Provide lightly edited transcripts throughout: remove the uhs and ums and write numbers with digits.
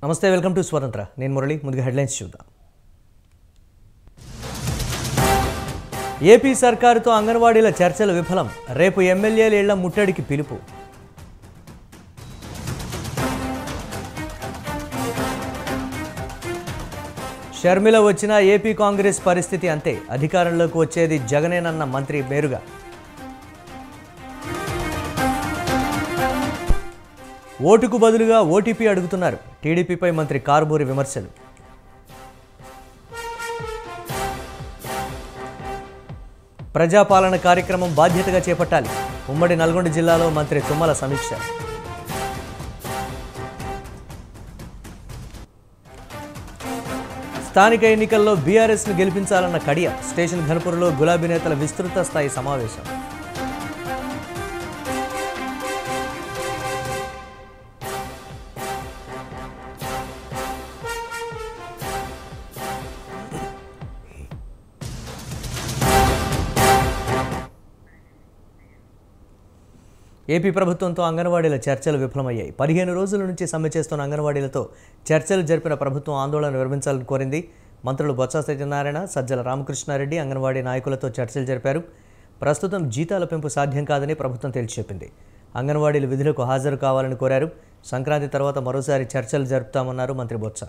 నమస్తే, welcome to స్వతంత్ర. నేను మురళి. ముందుగా హెడ్లైన్స్ చూద్దాం. ఏపీ సర్కారుతో అంగన్వాడీల చర్చలు విఫలం. రేపు ఎమ్మెల్యేల ఇళ్ల ముట్టడికి పిలుపు. షర్మిల వచ్చినా ఏపీ కాంగ్రెస్ పరిస్థితి అంతే. అధికారంలోకి వచ్చేది జగనేనన్న మంత్రి మేరుగా. ఓటుకు బదులుగా ఓటీపీ అడుగుతున్నారు. టీడీపీపై మంత్రి కారుమూరి విమర్శలు. ప్రజాపాలన కార్యక్రమం బాధ్యతగా చేపట్టాలి. ఉమ్మడి నల్గొండ జిల్లాలో మంత్రి తుమ్మల సమీక్ష. స్థానిక ఎన్నికల్లో బీఆర్ఎస్ను గెలిపించాలన్న కడియం. స్టేషన్ ఘనపూర్లో గులాబీ నేతల విస్తృత స్థాయి సమావేశం. ఏపీ ప్రభుత్వంతో అంగన్వాడీల చర్చలు విఫలమయ్యాయి. 15 రోజుల నుంచి సమ్మె చేస్తున్న అంగన్వాడీలతో చర్చలు జరిపిన ప్రభుత్వం ఆందోళన విరమించాలని కోరింది. మంత్రులు బొత్స సత్యనారాయణ, సజ్జల రామకృష్ణారెడ్డి అంగన్వాడీ నాయకులతో చర్చలు జరిపారు. ప్రస్తుతం జీతాల పెంపు సాధ్యం కాదని ప్రభుత్వం తేల్చి చెప్పింది. అంగన్వాడీలు విధులకు హాజరు కావాలని కోరారు. సంక్రాంతి తర్వాత మరోసారి చర్చలు జరుపుతామన్నారు మంత్రి బొత్స.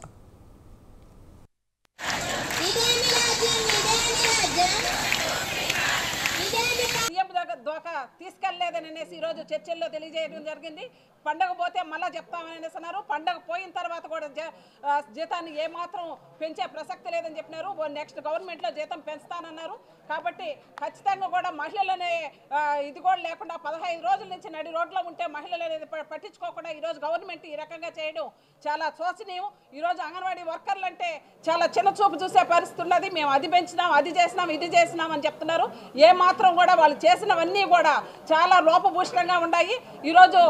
తీసుకెళ్లేదనేసి ఈరోజు చర్చల్లో తెలియజేయడం జరిగింది. పండగ పోతే మళ్ళీ చెప్తామని అన్నారు. పండగ పోయిన తర్వాత కూడా జీతాన్ని ఏమాత్రం పెంచే ప్రసక్తి లేదని చెప్పినారు. నెక్స్ట్ గవర్నమెంట్లో జీతం పెంచుతానన్నారు. కాబట్టి ఖచ్చితంగా కూడా మహిళలనే ఇది కూడా లేకుండా 15 రోజుల నుంచి నడి రోడ్లో ఉంటే మహిళలు అనేది పట్టించుకోకుండా ఈరోజు గవర్నమెంట్ ఈ రకంగా చేయడం చాలా శోచనీయం. ఈరోజు అంగన్వాడీ వర్కర్లు అంటే చాలా చిన్న చూపు చూసే పరిస్థితి ఉన్నది. మేము అది పెంచినాం, అది చేసినాం, ఇది చేసినాం అని చెప్తున్నారు. ఏమాత్రం కూడా వాళ్ళు చేసినవన్నీ కూడా చాలా లోపభూషణంగా ఉన్నాయి. ఈరోజు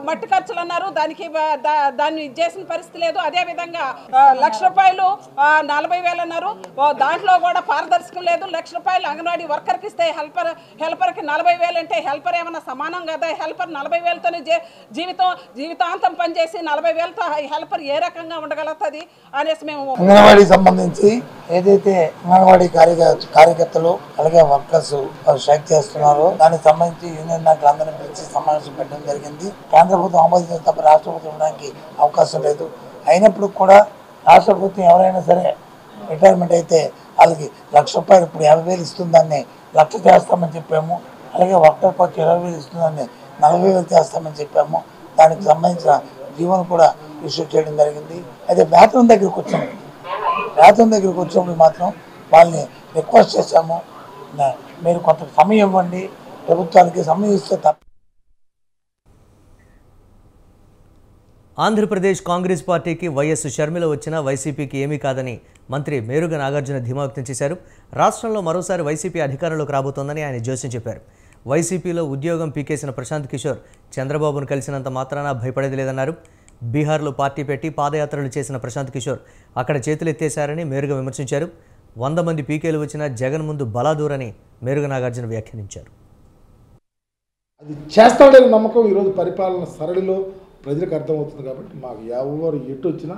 మట్టి ఖర్చులు అన్నారు, దాన్ని చేసిన పరిస్థితి లేదు. అదేవిధంగా ₹1,00,000 40,000 అన్నారు. దాంట్లో కూడా పారదర్శకం లేదు. ₹1,00,000 అంగన్వాడీ వర్కర్కి ఇస్తే హెల్పర్కి 40,000 అంటే హెల్పర్ ఏమన్నా సమానం కదా? హెల్పర్ 40,000తోనే జీవితాంతం పనిచేసి 40,000తో హెల్పర్ ఏ రకంగా ఉండగలుగుతుంది అనేసి మేము అంగన్వాడీ సంబంధించి ఏదైతే అంగన్వాడీ కార్యకర్తలు అలాగే వర్కర్స్ స్ట్రైక్ చేస్తున్నారో దానికి సంబంధించి యూనియన్ నాయకులందరినీ పిలిచి సమావేశం పెట్టడం జరిగింది. కేంద్ర ప్రభుత్వం ఆమోదించిన తప్ప రాష్ట్ర ప్రభుత్వం ఇవ్వడానికి అవకాశం లేదు. అయినప్పుడు కూడా రాష్ట్ర ప్రభుత్వం ఎవరైనా సరే రిటైర్మెంట్ అయితే వాళ్ళకి ₹1,00,000 ఇప్పుడు 50,000 ఇస్తుందాన్ని 1,00,000 చేస్తామని చెప్పాము. అలాగే వర్కర్ వచ్చి 20,000 ఇస్తుందాన్ని 40,000 చేస్తామని చెప్పాము. దానికి సంబంధించిన జీవోను కూడా ఇష్యూ చేయడం జరిగింది. అయితే వేతనం దగ్గరికి వచ్చినప్పుడు మాత్రం వాళ్ళని రిక్వెస్ట్ చేశాము, మీరు కొంత సమయం ఇవ్వండి, ప్రభుత్వానికి సమయం ఇస్తే తప్ప. ఆంధ్రప్రదేశ్ కాంగ్రెస్ పార్టీకి వైఎస్ షర్మిల వచ్చినా వైసీపీకి ఏమీ కాదని మంత్రి మేరుగ నాగార్జున ధీమా వ్యక్తం చేశారు. రాష్ట్రంలో మరోసారి వైసీపీ అధికారంలోకి రాబోతోందని ఆయన జోస్యం చెప్పారు. వైసీపీలో ఉద్యోగం పీకేసిన ప్రశాంత్ కిషోర్ చంద్రబాబును కలిసినంత మాత్రాన భయపడేది లేదన్నారు. బీహార్లో పార్టీ పెట్టి పాదయాత్రలు చేసిన ప్రశాంత్ కిషోర్ అక్కడ చేతులెత్తేశారని మేరుగ విమర్శించారు. 100 మంది పీకేలు వచ్చినా జగన్ ముందు బలాదూరని మేరుగ నాగార్జున వ్యాఖ్యానించారు. అది చేస్తాడనే నమ్మకం ఈరోజు పరిపాలన సరళిలో ప్రజలకు అర్థమవుతుంది. కాబట్టి మాకు ఎవరు ఎటు వచ్చినా,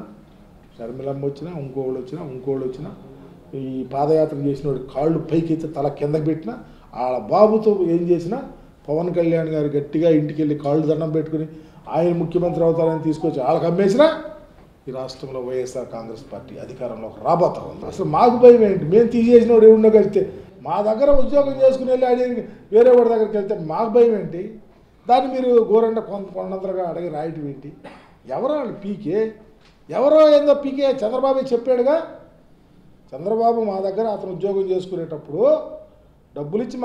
షర్మిలమ్మ వచ్చినా, ఇంకోళ్ళు వచ్చినా ఈ పాదయాత్ర చేసిన వాడు కాళ్ళు పైకి ఎత్తి తల కిందకి పెట్టినా, వాళ్ళ బాబుతో ఏం చేసినా, పవన్ కళ్యాణ్ గారు గట్టిగా ఇంటికి వెళ్ళి కాళ్ళు దండం పెట్టుకుని ఆయన ముఖ్యమంత్రి అవుతారని తీసుకొచ్చి వాళ్ళకి అమ్మేసినా ఈ రాష్ట్రంలో వైఎస్ఆర్ కాంగ్రెస్ పార్టీ అధికారంలోకి రాబోతా ఉంది. అసలు మాకు భయం ఏంటి? మేము తీసేసిన వాడు ఏముండగలిగితే మా దగ్గర ఉద్యోగం చేసుకుని వెళ్ళి అడిగి వేరే వాడి దగ్గరికి వెళ్తే మాకు భయం ఏంటి? దాన్ని మీరు ఘోరంగా కొండంతలుగా అడిగి రాయటం ఏంటి? ఎవరో వాళ్ళు పీకే, ఎవరో ఏందో పీకే. చంద్రబాబు చెప్పాడుగా, చంద్రబాబు మా దగ్గర అతను ఉద్యోగం చేసుకునేటప్పుడు డబ్బులు ఇచ్చి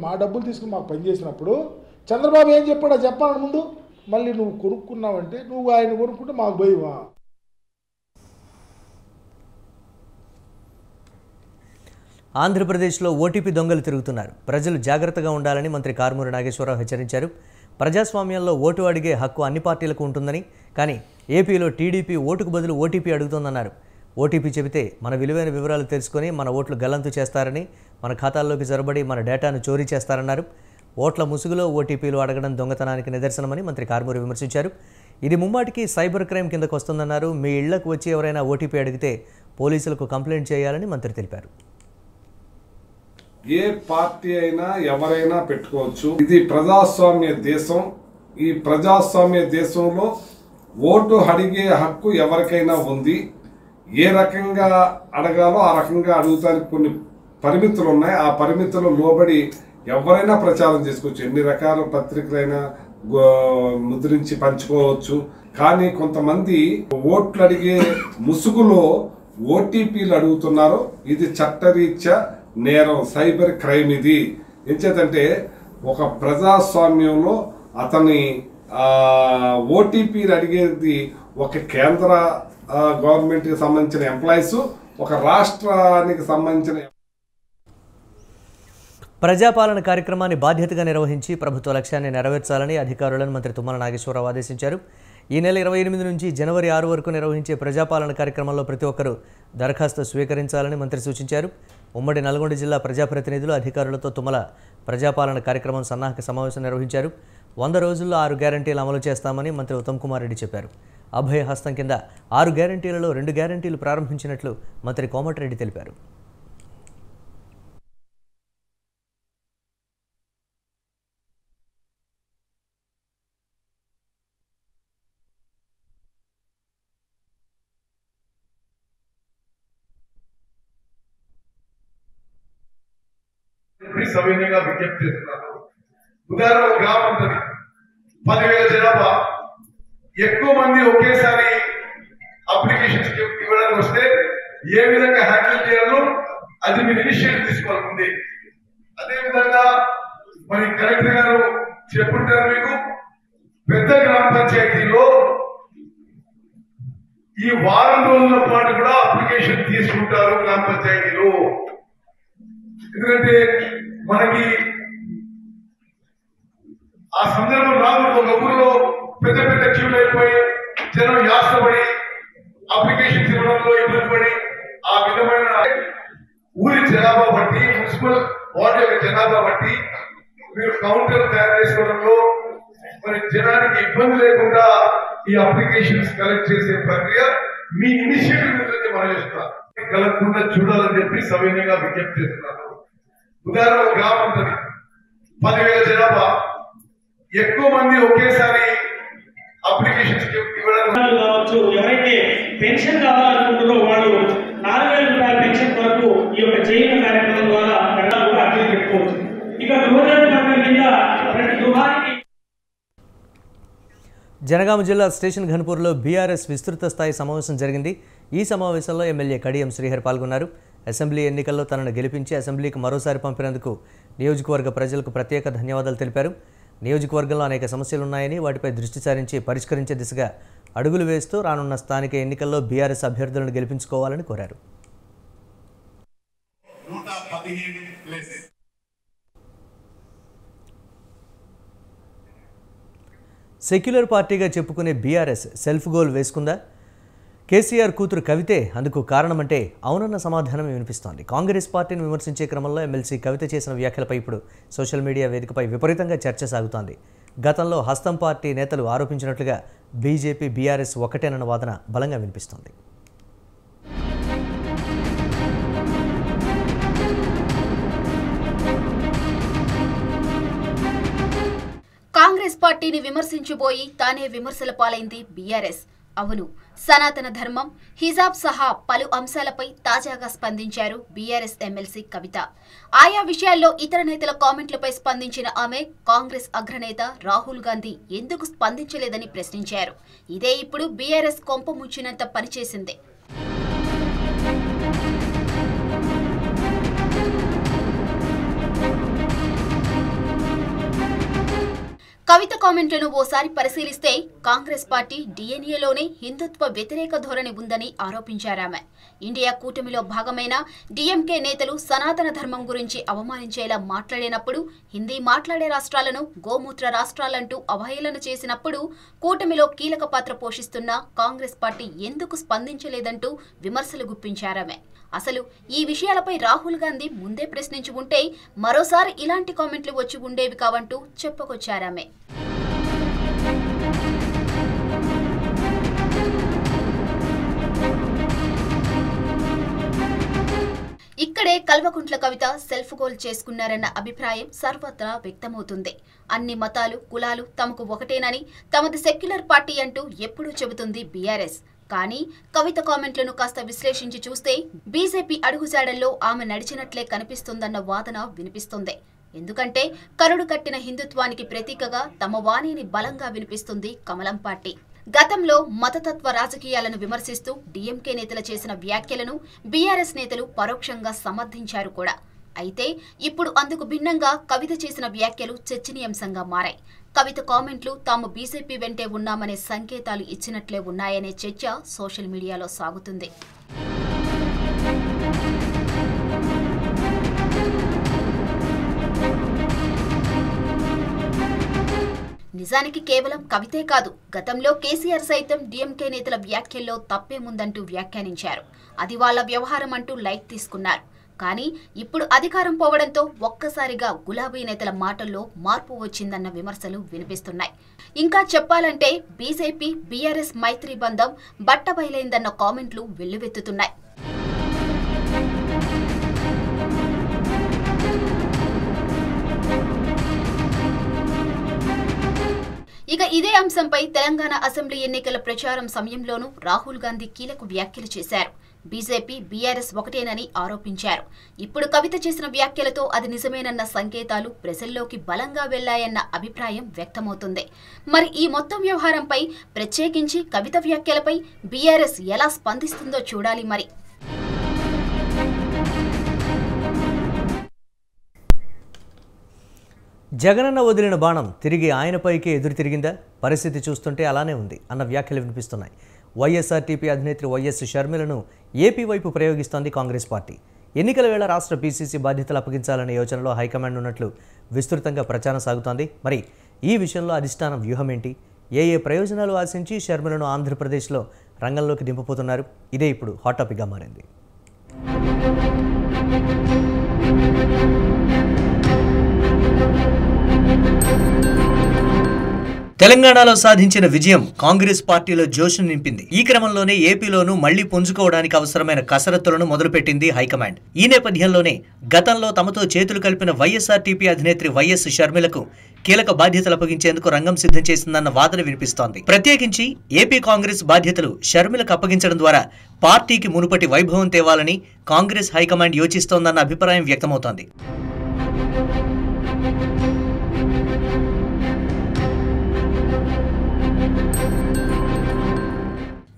మా డబ్బులు తీసుకుని మాకు పనిచేసినప్పుడు చంద్రబాబు ఏం చెప్పాడో చెప్పాలని ముందు. మళ్ళీ నువ్వు కొనుక్కున్నావంటే నువ్వు ఆయన కొనుక్కుంటే మాకు భయమా? ఆంధ్రప్రదేశ్లో ఓటీపీ దొంగలు తిరుగుతున్నారు. ప్రజలు జాగ్రత్తగా ఉండాలని మంత్రి కారుమూరి నాగేశ్వరరావు హెచ్చరించారు. ప్రజాస్వామ్యంలో ఓటు అడిగే హక్కు అన్ని పార్టీలకు ఉంటుందని, కానీ ఏపీలో టీడీపీ ఓటుకు బదులు ఓటీపీ అడుగుతోందన్నారు. ఓటీపీ చెబితే మన విలువైన వివరాలు తెలుసుకొని మన ఓట్లు గల్లంతు చేస్తారని, మన ఖాతాల్లోకి జొరబడి మన డేటాను చోరీ చేస్తారన్నారు. ఓట్ల ముసుగులో ఓటీపీలు అడగడం దొంగతనానికి నిదర్శనమని మంత్రి కారుమూరి విమర్శించారు. ఇది ముమ్మాటికి సైబర్ క్రైమ్ కిందకు వస్తుందన్నారు. మీ ఇళ్లకు వచ్చి ఎవరైనా ఓటీపీ అడిగితే పోలీసులకు కంప్లైంట్ చేయాలని మంత్రి తెలిపారు. ఏ పార్టీ అయినా ఎవరైనా పెట్టుకోవచ్చు. ఇది ప్రజాస్వామ్య దేశం. ఈ ప్రజాస్వామ్య దేశంలో ఓటు అడిగే హక్కు ఎవరికైనా ఉంది. ఏ రకంగా అడగాలో ఆ రకంగా అడుగుతానికి కొన్ని పరిమితులు ఉన్నాయి. ఆ పరిమితులు లోబడి ఎవరైనా ప్రచారం చేసుకోవచ్చు. ఎన్ని రకాల పత్రికలైనా ముద్రించి పంచుకోవచ్చు. కానీ కొంతమంది ఓట్లు అడిగే ముసుగులో ఓటీపీలు అడుగుతున్నారు. ఇది చట్టరీత్యా నేరం, సైబర్ క్రైమ్. ఇది ఎంచేతంటే ఒక ప్రజాస్వామ్యంలో అతని ఓటీపీలు అడిగేది ఒక కేంద్ర గవర్నమెంట్కి సంబంధించిన ఎంప్లాయీస్, ఒక రాష్ట్రానికి సంబంధించిన. ప్రజాపాలన కార్యక్రమాన్ని బాధ్యతగా నిర్వహించి ప్రభుత్వ లక్ష్యాన్ని నెరవేర్చాలని అధికారులను మంత్రి తుమ్మల నాగేశ్వరరావు ఆదేశించారు. ఈ నెల 28 నుంచి జనవరి 6 వరకు నిర్వహించే ప్రజాపాలన కార్యక్రమంలో ప్రతి ఒక్కరూ దరఖాస్తు స్వీకరించాలని మంత్రి సూచించారు. ఉమ్మడి నల్గొండ జిల్లా ప్రజాప్రతినిధులు అధికారులతో తుమ్మల ప్రజాపాలన కార్యక్రమం సన్నాహక సమావేశం నిర్వహించారు. 100 రోజుల్లో 6 గ్యారంటీలు అమలు చేస్తామని మంత్రి ఉత్తమ్ కుమార్ రెడ్డి చెప్పారు. అభయ హస్తం కింద 6 గ్యారంటీలలో 2 గ్యారంటీలు ప్రారంభించినట్లు మంత్రి కోమటిరెడ్డి తెలిపారు. సవినయంగా విజ్ఞప్తి చేస్తున్నారు. ఉదాహరణ గ్రామం 10,000 జనాభా, ఎక్కువ మంది ఒకేసారి అప్లికేషన్స్ ఇవ్వడానికి వస్తే ఏ విధంగా హ్యాండిల్ చేయాలో అది మీరు ఇనిషియేటివ్ తీసుకోవాలి ముందే. అదేవిధంగా మరి కలెక్టర్ గారు చెప్పుంటారు మీకు, పెద్ద గ్రామ పంచాయతీలో ఈ వారం రోజుల పాటు కూడా అప్లికేషన్ తీసుకుంటారు గ్రామ పంచాయతీలో. ఎందుకంటే మనకి ఆ సందర్భం రాకూడదు. ఒక ఊరిలో పెద్ద పెద్ద క్యూలు అయిపోయి జనం యాసపడి అప్లికేషన్స్ ఇవ్వడంలో ఇబ్బంది పడి ఆ విధమైన ఊరి జనాభా బట్టి, మున్సిపల్ వార్డు యొక్క జనాభా బట్టి మీరు కౌంటర్ తయారు చేసుకోవడంలో మరి జనానికి ఇబ్బంది లేకుండా ఈ అప్లికేషన్స్ కలెక్ట్ చేసే ప్రక్రియ మీ ఇనిషియేటివ్ నుంచి మనం చేస్తున్నారు. కలగకుండా చూడాలని చెప్పి సవినయంగా విజ్ఞప్తి చేస్తున్నారు. ఉదాహరణ గ్రామం 10,000 జనాభా, ఎక్కువ మంది ఒకేసారి అప్లికేషన్స్ ఇవ్వడానికి కావచ్చు. ఎవరైతే పెన్షన్ కావాలనుకుంటున్నారో వాళ్ళు 4,000 రూపాయల పెన్షన్ వరకు ఈ యొక్క చేయుత కార్యక్రమం ద్వారా కూడా అర్జీ పెట్టుకోవచ్చు. ఇక గృహనిర్మాణం కింద ప్రతి గృహానికి. జనగామ జిల్లా స్టేషన్ ఘన్పూర్లో బీఆర్ఎస్ విస్తృత స్థాయి సమావేశం జరిగింది. ఈ సమావేశంలో ఎమ్మెల్యే కడియం శ్రీహరి పాల్గొన్నారు. అసెంబ్లీ ఎన్నికల్లో తనను గెలిపించి అసెంబ్లీకి మరోసారి పంపినందుకు నియోజకవర్గ ప్రజలకు ప్రత్యేక ధన్యవాదాలు తెలిపారు. నియోజకవర్గంలో అనేక సమస్యలున్నాయని వాటిపై దృష్టి సారించి పరిష్కరించే దిశగా అడుగులు వేస్తూ రానున్న స్థానిక ఎన్నికల్లో బీఆర్ఎస్ అభ్యర్థులను గెలిపించుకోవాలని కోరారు. సెక్యులర్ పార్టీగా చెప్పుకునే బీఆర్ఎస్ సెల్ఫ్ గోల్ వేసుకుందా? కేసీఆర్ కూతురు కవితే అందుకు కారణమంటే అవునన్న సమాధానం వినిపిస్తోంది. కాంగ్రెస్ పార్టీని విమర్శించే క్రమంలో ఎమ్మెల్సీ కవిత చేసిన వ్యాఖ్యలపై ఇప్పుడు సోషల్ మీడియా వేదికపై విపరీతంగా చర్చ సాగుతోంది. గతంలో హస్తం పార్టీ నేతలు ఆరోపించినట్లుగా బీజేపీ బీఆర్ఎస్ ఒకటేనన్న వాదన బలంగా వినిపిస్తోంది. కాంగ్రెస్ పార్టీని విమర్శించబోయి తానే విమర్శల పాలైంది బీఆర్ఎస్. అవును, సనాతన ధర్మం, హిజాబ్ సహా పలు అంశాలపై తాజాగా స్పందించారు బీఆర్ఎస్ ఎమ్మెల్సీ కవిత. ఆయా విషయాల్లో ఇతర నేతల కామెంట్లపై స్పందించిన ఆమె కాంగ్రెస్ అగ్రనేత రాహుల్ గాంధీ ఎందుకు స్పందించలేదని ప్రశ్నించారు. ఇదే ఇప్పుడు బీఆర్ఎస్ కొంప ముంచినంత పనిచేసింది. కవిత కామెంట్లను ఓసారి పరిశీలిస్తే కాంగ్రెస్ పార్టీ డీఎన్ఏలోనే హిందుత్వ వ్యతిరేక ధోరణి ఉందని ఆరోపించారామె. ఇండియా కూటమిలో భాగమైన డీఎంకే నేతలు సనాతన ధర్మం గురించి అవమానించేలా మాట్లాడినప్పుడు, హిందీ మాట్లాడే రాష్ట్రాలను గోమూత్ర రాష్ట్రాలంటూ అవహేళన చేసినప్పుడు కూటమిలో కీలక పాత్ర పోషిస్తున్న కాంగ్రెస్ పార్టీ ఎందుకు స్పందించలేదంటూ విమర్శలు గుప్పించారామె. అసలు ఈ విషయాలపై రాహుల్ గాంధీ ముందే ప్రశ్నించి ఉంటే మరోసారి ఇలాంటి కామెంట్లు వచ్చి ఉండేవి కావంటూ చెప్పుకొచ్చారామె. కల్వకుంట్ల కవిత సెల్ఫ్ గోల్ చేసుకున్నారన్న అభిప్రాయం సర్వత్రా వ్యక్తమవుతుంది. అన్ని మతాలు, కులాలు తమకు ఒకటేనని, తమది సెక్యులర్ పార్టీ అంటూ ఎప్పుడూ చెబుతుంది బీఆర్ఎస్. కానీ కవిత కామెంట్లను కాస్త విశ్లేషించి చూస్తే బీజేపీ అడుగుజాడల్లో ఆమె నడిచినట్లే కనిపిస్తుందన్న వాదన వినిపిస్తుంది. ఎందుకంటే కరుడు కట్టిన హిందుత్వానికి ప్రతీకగా తమ వాణిని బలంగా వినిపిస్తుంది కమలం పార్టీ. గతంలో మతతత్వ రాజకీయాలను విమర్శిస్తూ డీఎంకే నేతలు చేసిన వ్యాఖ్యలను బీఆర్ఎస్ నేతలు పరోక్షంగా సమర్థించారు కూడా. అయితే ఇప్పుడు అందుకు భిన్నంగా కవిత చేసిన వ్యాఖ్యలు చర్చనీయాంశంగా మారాయి. కవిత కామెంట్లు తాము బీజేపీ వెంటే ఉన్నామనే సంకేతాలు ఇచ్చినట్లే ఉన్నాయనే చర్చ సోషల్ మీడియాలో సాగుతుంది. నిజానికి కేవలం కవితే కాదు, గతంలో కేసీఆర్ సైతం డీఎంకే నేతల వ్యాఖ్యల్లో తప్పేముందంటూ వ్యాఖ్యానించారు. అది వాళ్ల వ్యవహారం అంటూ లైట్ తీసుకున్నారు. కానీ ఇప్పుడు అధికారం పోవడంతో ఒక్కసారిగా గులాబీ నేతల మాటల్లో మార్పు వచ్చిందన్న విమర్శలు వినిపిస్తున్నాయి. ఇంకా చెప్పాలంటే బీజేపీ బీఆర్ఎస్ మైత్రి బంధం బట్టబయలైందన్న కామెంట్లు వెల్లువెత్తుతున్నాయి. ఇక ఇదే అంశంపై తెలంగాణ అసెంబ్లీ ఎన్నికల ప్రచారం సమయంలోనూ రాహుల్ గాంధీ కీలక వ్యాఖ్యలు చేశారు. బీజేపీ బీఆర్ఎస్ ఒకటేనని ఆరోపించారు. ఇప్పుడు కవిత చేసిన వ్యాఖ్యలతో అది నిజమేనన్న సంకేతాలు ప్రజల్లోకి బలంగా వెళ్లాయన్న అభిప్రాయం వ్యక్తమవుతుంది. మరి ఈ మొత్తం వ్యవహారంపై, ప్రత్యేకించి కవిత వ్యాఖ్యలపై బీఆర్ఎస్ ఎలా స్పందిస్తుందో చూడాలి మరి. జగనన్న వదిలిన బాణం తిరిగి ఆయనపైకే ఎదురు తిరిగిందా? పరిస్థితి చూస్తుంటే అలానే ఉంది అన్న వ్యాఖ్యలు వినిపిస్తున్నాయి. వైఎస్ఆర్టీపీ అధినేత్రి వైఎస్ షర్మిలను ఏపీ వైపు ప్రయోగిస్తోంది కాంగ్రెస్ పార్టీ. ఎన్నికల వేళ రాష్ట్ర పీసీసీ బాధ్యతలు అప్పగించాలనే యోచనలో హైకమాండ్ ఉన్నట్లు విస్తృతంగా ప్రచారం సాగుతోంది. మరి ఈ విషయంలో అధిష్టానం వ్యూహం ఏంటి? ఏ ప్రయోజనాలు ఆశించి షర్మిలను ఆంధ్రప్రదేశ్లో రంగంలోకి దింపబోతున్నారు? ఇదే ఇప్పుడు హాట్ టాపిక్గా మారింది. తెలంగాణలో సాధించిన విజయం కాంగ్రెస్ పార్టీలో జోష్ నింపింది. ఈ క్రమంలోనే ఏపీలోనూ మళ్లీ పుంజుకోవడానికి అవసరమైన కసరత్తులను మొదలుపెట్టింది హైకమాండ్. ఈ నేపథ్యంలోనే గతంలో తమతో చేతులు కలిపిన వైఎస్ఆర్టీపీ అధినేత్రి వైఎస్ షర్మిలకు కీలక బాధ్యతలు అప్పగించేందుకు రంగం సిద్ధం చేసిందన్న వాదన వినిపిస్తోంది. ప్రత్యేకించి ఏపీ కాంగ్రెస్ బాధ్యతలు షర్మిలకు అప్పగించడం ద్వారా పార్టీకి మునుపటి వైభవం తేవాలని కాంగ్రెస్ హైకమాండ్ యోచిస్తోందన్న అభిప్రాయం వ్యక్తమవుతోంది.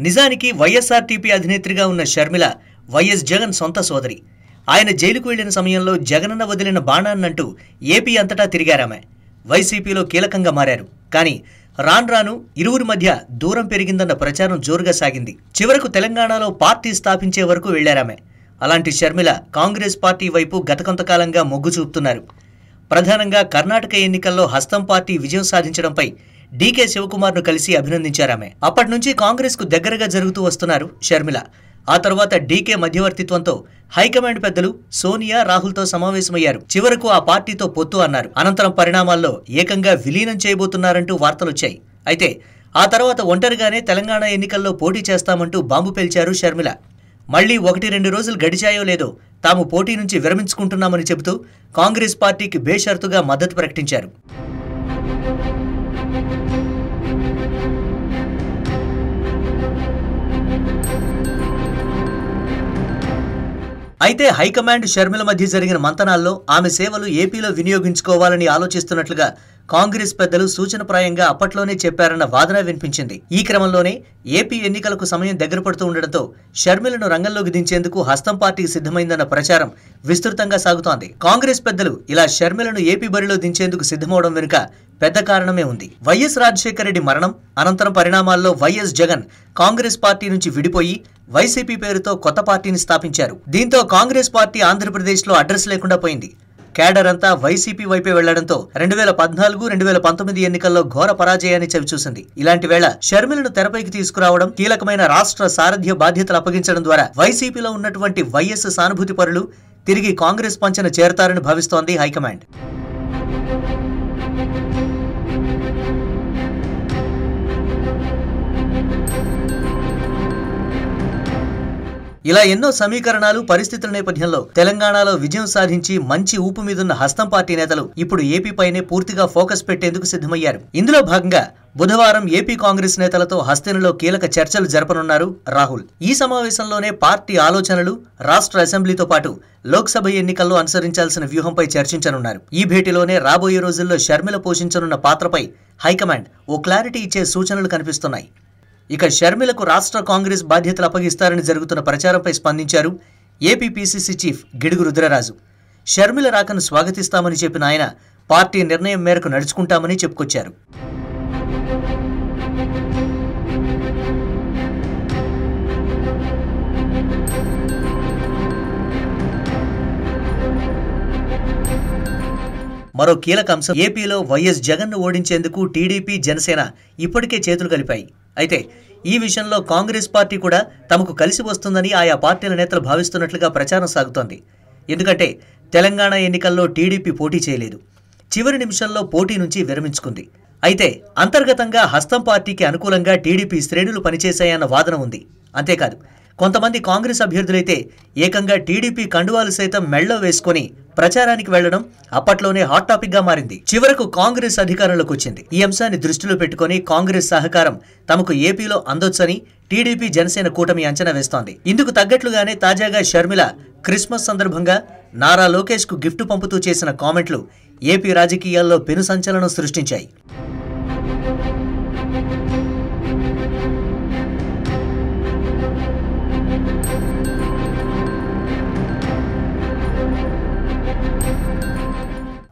నిజానికి వైఎస్ఆర్టీపీ అధినేత్రిగా ఉన్న షర్మిల వైఎస్ జగన్ సొంత సోదరి. ఆయన జైలుకు వెళ్లిన సమయంలో జగనన్న వదిలిన బాణాన్నంటూ ఏపీ అంతటా తిరిగారామె. వైసీపీలో కీలకంగా మారారు. కానీ రాను ఇరువురి మధ్య దూరం పెరిగిందన్న ప్రచారం జోరుగా సాగింది. చివరకు తెలంగాణలో పార్టీ స్థాపించే వరకు వెళ్లారామె. అలాంటి షర్మిల కాంగ్రెస్ పార్టీ వైపు గత కొంతకాలంగా మొగ్గు చూపుతున్నారు. ప్రధానంగా కర్ణాటక ఎన్నికల్లో హస్తం పార్టీ విజయం సాధించడంపై డీకే శివకుమార్ను కలిసి అభినందించారామె. అప్పటి నుంచి కాంగ్రెస్ కు దగ్గరగా జరుగుతూ వస్తున్నారు షర్మిల. ఆ తర్వాత డీకే మధ్యవర్తిత్వంతో హైకమాండ్ పెద్దలు సోనియా, రాహుల్తో సమావేశమయ్యారు. చివరకు ఆ పార్టీతో పొత్తు అన్నారు. అనంతరం పరిణామాల్లో ఏకంగా విలీనం చేయబోతున్నారంటూ వార్తలొచ్చాయి. అయితే ఆ తర్వాత ఒంటరిగానే తెలంగాణ ఎన్నికల్లో పోటీ చేస్తామంటూ బాంబు పేల్చారు షర్మిల. మళ్లీ 1-2 రోజులు గడిచాయో లేదో తాము పోటీ నుంచి విరమించుకుంటున్నామని చెబుతూ కాంగ్రెస్ పార్టీకి బేషరతుగా మద్దతు ప్రకటించారు. అయితే హైకమాండ్ షర్మిల మధ్య జరిగిన మంతనాల్లో ఆమె సేవలు ఏపీలో వినియోగించుకోవాలని ఆలోచిస్తున్నట్లుగా కాంగ్రెస్ పెద్దలు సూచనప్రాయంగా అప్పట్లోనే చెప్పారన్న వాదన వినిపించింది. ఈ క్రమంలోనే ఏపీ ఎన్నికలకు సమయం దగ్గర పడుతూ ఉండడంతో షర్మిలను రంగంలోకి దించేందుకు హస్తం పార్టీకి సిద్ధమైందన్న ప్రచారం విస్తృతంగా సాగుతోంది. కాంగ్రెస్ పెద్దలు ఇలా షర్మిలను ఏపీ బరిలో దించేందుకు సిద్ధమవడం వెనుక పెద్ద కారణమే ఉంది. వైఎస్ రాజశేఖర రెడ్డి మరణం అనంతరం పరిణామాల్లో వైఎస్ జగన్ కాంగ్రెస్ పార్టీ నుంచి విడిపోయి వైసీపీ పేరుతో కొత్త పార్టీని స్థాపించారు. దీంతో కాంగ్రెస్ పార్టీ ఆంధ్రప్రదేశ్లో అడ్రస్ లేకుండా పోయింది. కేడర్ అంతా వైసీపీ వైపే వెళ్లడంతో 2014-2019 ఎన్నికల్లో ఘోర పరాజయాన్ని చవిచూసింది. ఇలాంటి వేళ షర్మిలను తెరపైకి తీసుకురావడం, కీలకమైన రాష్ట్ర సారథ్య బాధ్యతలు అప్పగించడం ద్వారా వైసీపీలో ఉన్నటువంటి వైఎస్ సానుభూతి పరులు తిరిగి కాంగ్రెస్ పంచన చేరతారని భావిస్తోంది హైకమాండ్. ఇలా ఎన్నో సమీకరణాలు పరిస్థితుల నేపథ్యంలో తెలంగాణలో విజయం సాధించి మంచి ఊపు మీదున్న హస్తం పార్టీ నేతలు ఇప్పుడు ఏపీ పైనే పూర్తిగా ఫోకస్ పెట్టేందుకు సిద్ధమయ్యారు. ఇందులో భాగంగా బుధవారం ఏపీ కాంగ్రెస్ నేతలతో హస్తినలో కీలక చర్చలు జరపనున్నారు రాహుల్. ఈ సమావేశంలోనే పార్టీ ఆలోచనలు, రాష్ట్ర అసెంబ్లీతో పాటు లోక్సభ ఎన్నికల్లో అనుసరించాల్సిన వ్యూహంపై చర్చించనున్నారు. ఈ భేటీలోనే రాబోయే రోజుల్లో షర్మిల పోషించనున్న పాత్రపై హైకమాండ్ ఓ క్లారిటీ ఇచ్చే సూచనలు కనిపిస్తున్నాయి. ఇక షర్మిలకు రాష్ట్ర కాంగ్రెస్ బాధ్యతలు అప్పగిస్తారని జరుగుతున్న ప్రచారంపై స్పందించారు AP PCC chief Gidugu Rudraraju. Sharmila రాకను స్వాగతిస్తామని చెప్పిన ఆయన పార్టీ నిర్ణయం మేరకు నడుచుకుంటామని చెప్పుకొచ్చారు. మరో కీలక అంశం, ఏపీలో వైఎస్ జగన్ను ఓడించేందుకు టీడీపీ, జనసేన ఇప్పటికే చేతులు కలిపాయి. అయితే ఈ విషయంలో కాంగ్రెస్ పార్టీ కూడా తమకు కలిసి వస్తుందని ఆయా పార్టీల నేతలు భావిస్తున్నట్లుగా ప్రచారం సాగుతోంది. ఎందుకంటే తెలంగాణ ఎన్నికల్లో టీడీపీ పోటీ చేయలేదు, చివరి నిమిషంలో పోటీ నుంచి విరమించుకుంది. అయితే అంతర్గతంగా హస్తం పార్టీకి అనుకూలంగా టీడీపీ శ్రేణులు పనిచేశాయన్న వాదన ఉంది. అంతేకాదు కొంతమంది కాంగ్రెస్ అభ్యర్థులైతే ఏకంగా టీడీపీ కండువాలు సైతం మెళ్ళో వేసుకుని ప్రచారానికి వెళ్లడం అప్పట్లోనే హాట్ టాపిక్ గా మారింది. చివరకు కాంగ్రెస్ అధికారంలోకి వచ్చింది. ఈ అంశాన్ని దృష్టిలో పెట్టుకుని కాంగ్రెస్ సహకారం తమకు ఏపీలో అందొచ్చని టీడీపీ, జనసేన కూటమి అంచనా వేస్తోంది. ఇందుకు తగ్గట్లుగానే తాజాగా షర్మిల క్రిస్మస్ సందర్భంగా నారా లోకేష్ కు గిఫ్ట్ పంపుతూ చేసిన కామెంట్లు ఏపీ రాజకీయాల్లో పెను సంచలనం సృష్టించాయి.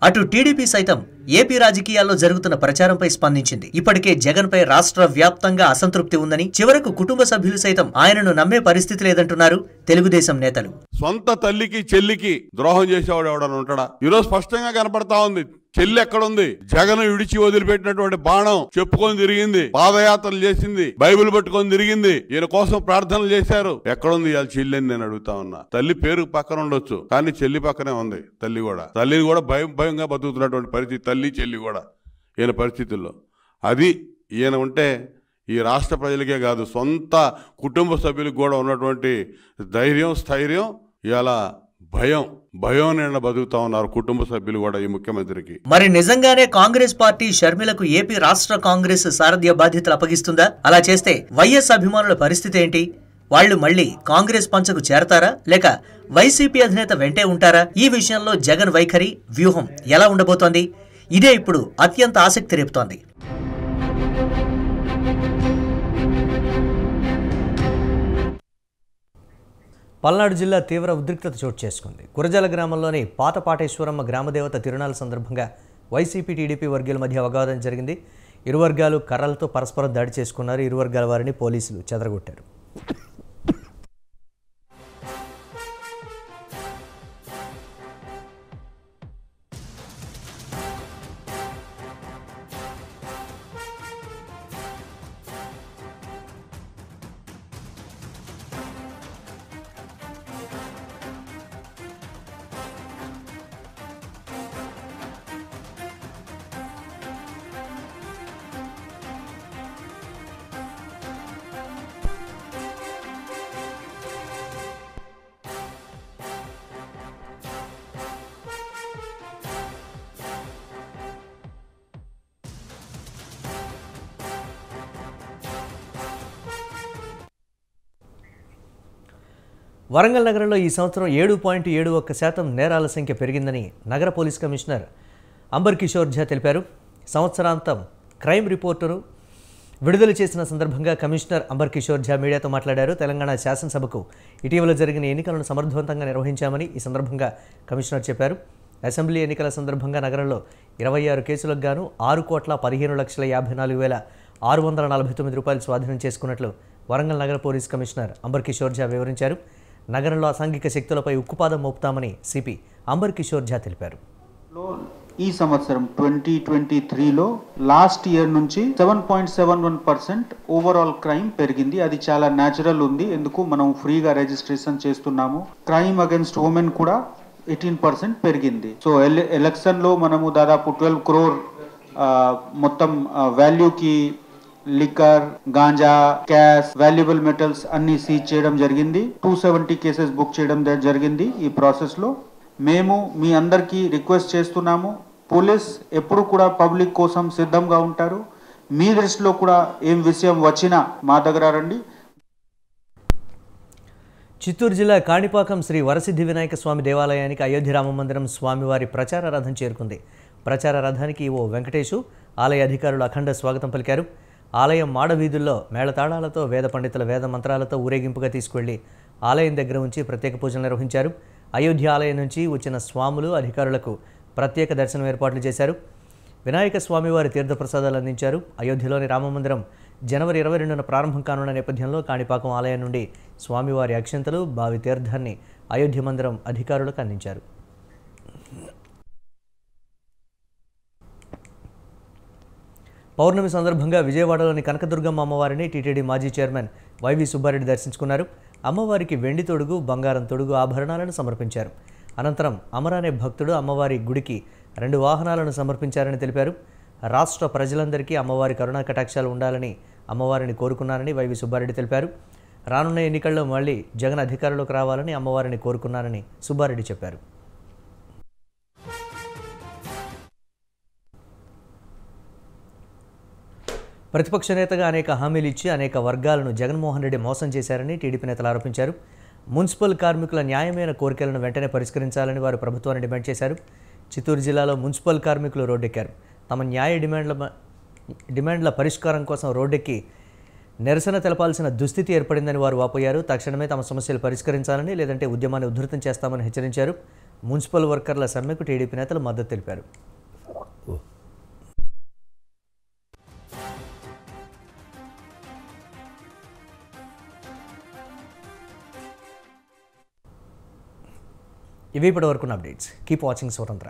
అటు టీడీపీ సైతం ఏపీ రాజకీయాల్లో జరుగుతున్న ప్రచారంపై స్పందించింది. ఇప్పటికే జగన్ పై రాష్ట్ర వ్యాప్తంగా అసంతృప్తి ఉందని, చివరకు కుటుంబ సభ్యులు సైతం ఆయనను నమ్మే పరిస్థితి లేదంటున్నారు తెలుగుదేశం నేతలు. సొంత తల్లికి చెల్లికి ద్రోహం చేసేవాడు ఎవడన్నా ఉంటాడా? ఈరోజు స్పష్టంగా కనపడతా ఉంది. చెల్లి ఎక్కడుంది? జగన్ విడిచి వదిలిపెట్టినటువంటి బాణం చెప్పుకొని తిరిగింది, పాదయాత్రలు చేసింది, బైబిల్ పట్టుకొని తిరిగింది, ఈయన కోసం ప్రార్థనలు చేశారు. ఎక్కడుంది ఇవాళ చెల్లి అని నేను అడుగుతా ఉన్నా. తల్లి పేరు పక్కన ఉండొచ్చు, కానీ చెల్లి పక్కనే ఉంది. తల్లి కూడా, తల్లిని కూడా భయంగా బతుకుతున్నటువంటి పరిస్థితి, తల్లి చెల్లి కూడా ఈయన పరిస్థితుల్లో. అది ఈయన ఉంటే ఈ రాష్ట్ర ప్రజలకే కాదు, సొంత కుటుంబ సభ్యులకు కూడా ఉన్నటువంటి ధైర్యం, స్థైర్యం ఇవాళ భయం నిండా బతుకుతా ఉన్నారు కుటుంబ సభ్యులు కూడా ఈ ముఖ్యమంత్రికి. మరి నిజంగానే కాంగ్రెస్ పార్టీ షర్మిలకు ఏపీ రాష్ట్ర కాంగ్రెస్ సారథ్య బాధ్యతలు అప్పగిస్తుందా? అలా చేస్తే వైఎస్ అభిమానుల పరిస్థితి ఏంటి? వాళ్లు మళ్లీ కాంగ్రెస్ పంచకు చేరతారా, లేక వైసీపీ అధినేత వెంటే ఉంటారా? ఈ విషయంలో జగన్ వైఖరి, వ్యూహం ఎలా ఉండబోతోంది? ఇదే ఇప్పుడు అత్యంత ఆసక్తి రేపుతోంది. పల్నాడు జిల్లా తీవ్ర ఉద్రిక్తత చోటు చేసుకుంది. కురజాల గ్రామంలోని పాతపాటేశ్వరమ్మ గ్రామదేవత తిరునాళ్ల సందర్భంగా వైసీపీ, టీడీపీ వర్గాల మధ్య అవగాహన జరిగింది. ఇరు వర్గాలు కర్రలతో పరస్పరం దాడి చేసుకున్నారు. ఇరు వర్గాల వారిని పోలీసులు చెదరగొట్టారు. వరంగల్ నగరంలో ఈ సంవత్సరం 7.71% నేరాల సంఖ్య పెరిగిందని నగర పోలీస్ కమిషనర్ అంబర్ కిషోర్ ఝా తెలిపారు. సంవత్సరాంతం క్రైమ్ రిపోర్టును విడుదల చేసిన సందర్భంగా కమిషనర్ అంబర్ కిషోర్ ఝా మీడియాతో మాట్లాడారు. తెలంగాణ శాసనసభకు ఇటీవల జరిగిన ఎన్నికలను సమర్థవంతంగా నిర్వహించామని ఈ సందర్భంగా కమిషనర్ చెప్పారు. అసెంబ్లీ ఎన్నికల సందర్భంగా నగరంలో 26 కేసులకు గాను 6,15,54,649 రూపాయలు స్వాధీనం చేసుకున్నట్లు వరంగల్ నగర పోలీస్ కమిషనర్ అంబర్ కిషోర్ ఝా వివరించారు. నగరంలో అసాంఘిక శక్తులపై ఉక్కుపాదం మోపుతామని సిపి అంబర్ కిషోర్ ఝా తెలిపారు. ఈ సంవత్సరం 2023లో లాస్ట్ ఇయర్ నుంచి 7.71% ఓవరాల్ క్రైమ్ పెరిగింది. అది చాలా న్యాచురల్ ఉంది. ఎందుకు మనం ఫ్రీగా రిజిస్ట్రేషన్ చేస్తున్నాము. క్రైమ్ అగైన్స్ట్ ఉమెన్ కూడా 18% పెరిగింది. సో ఎలక్షన్లో మనము దాదాపు 12 crore మొత్తం వాల్యూకి liquor, ganja, cash, valuable metals అన్ని సీజ్ చేయడం జరిగింది. 270 కేసెస్ బుక్ చేయడం జరిగింది. ఈ ప్రాసెస్ లో మేము మీ అందరికీ రిక్వెస్ట్ చేస్తున్నాము, పోలీస్ ఎప్పుడు కూడా పబ్లిక్ కోసం సిద్ధంగా ఉంటారు. మీ దృష్టిలో కూడా ఏం విషయం వచ్చినా మా దగ్గర రండి. చిత్తూరు జిల్లా కాణిపాకం శ్రీ వరసిద్ధి వినాయక స్వామి దేవాలయానికి అయోధ్య రామమందిరం స్వామివారి ప్రచార రథం చేరుకుంది. ప్రచార రథానికి ఓ వెంకటేశు ఆలయ అధికారులు అఖండ స్వాగతం పలికారు. ఆలయం మాడవీధుల్లో మేళతాళాలతో వేద పండితుల వేద మంత్రాలతో ఊరేగింపుగా తీసుకువెళ్లి ఆలయం దగ్గర ఉంచి ప్రత్యేక పూజలు నిర్వహించారు. అయోధ్య ఆలయం నుంచి వచ్చిన స్వాములు అధికారులకు ప్రత్యేక దర్శనం ఏర్పాట్లు చేశారు. వినాయక స్వామివారి తీర్థప్రసాదాలు అందించారు. అయోధ్యలోని రామమందిరం జనవరి 22న ప్రారంభం కానున్న నేపథ్యంలో కాణిపాకం ఆలయం నుండి స్వామివారి అక్షంతలు, బావి తీర్థాన్ని అయోధ్య మందిరం అధికారులకు అందించారు. పౌర్ణమి సందర్భంగా విజయవాడలోని కనకదుర్గమ్మ అమ్మవారిని టీటీడీ మాజీ చైర్మన్ వైవి సుబ్బారెడ్డి దర్శించుకున్నారు. అమ్మవారికి వెండి తొడుగు, బంగారం తొడుగు ఆభరణాలను సమర్పించారు. అనంతరం అమరానే భక్తుడు అమ్మవారి గుడికి 2 వాహనాలను సమర్పించారని తెలిపారు. రాష్ట్ర ప్రజలందరికీ అమ్మవారి కరుణా కటాక్షాలు ఉండాలని అమ్మవారిని కోరుకున్నారని వైవి సుబ్బారెడ్డి తెలిపారు. రానున్న ఎన్నికల్లో మళ్లీ జగన్ అధికారంలోకి రావాలని అమ్మవారిని కోరుకున్నారని సుబ్బారెడ్డి చెప్పారు. ప్రతిపక్ష నేతగా అనేక హామీలు ఇచ్చి అనేక వర్గాలను జగన్మోహన్ రెడ్డి మోసం చేశారని టీడీపీ నేతలు ఆరోపించారు. మున్సిపల్ కార్మికుల న్యాయమైన కోరికలను వెంటనే పరిష్కరించాలని వారు ప్రభుత్వాన్ని డిమాండ్ చేశారు. చిత్తూరు జిల్లాలో మున్సిపల్ కార్మికులు రోడ్డెక్కారు. తమ న్యాయ డిమాండ్ల పరిష్కారం కోసం రోడ్డెక్కి నిరసన తెలపాల్సిన దుస్థితి ఏర్పడిందని వారు వాపోయారు. తక్షణమే తమ సమస్యలు పరిష్కరించాలని, లేదంటే ఉద్యమాన్ని ఉధృతం చేస్తామని హెచ్చరించారు. మున్సిపల్ వర్కర్ల సమ్మెకు టీడీపీ నేతలు మద్దతు తెలిపారు. ఇవి ఇప్పటి వరకున్న అప్డేట్స్. కీప్ వాచింగ్ స్వతంత్ర.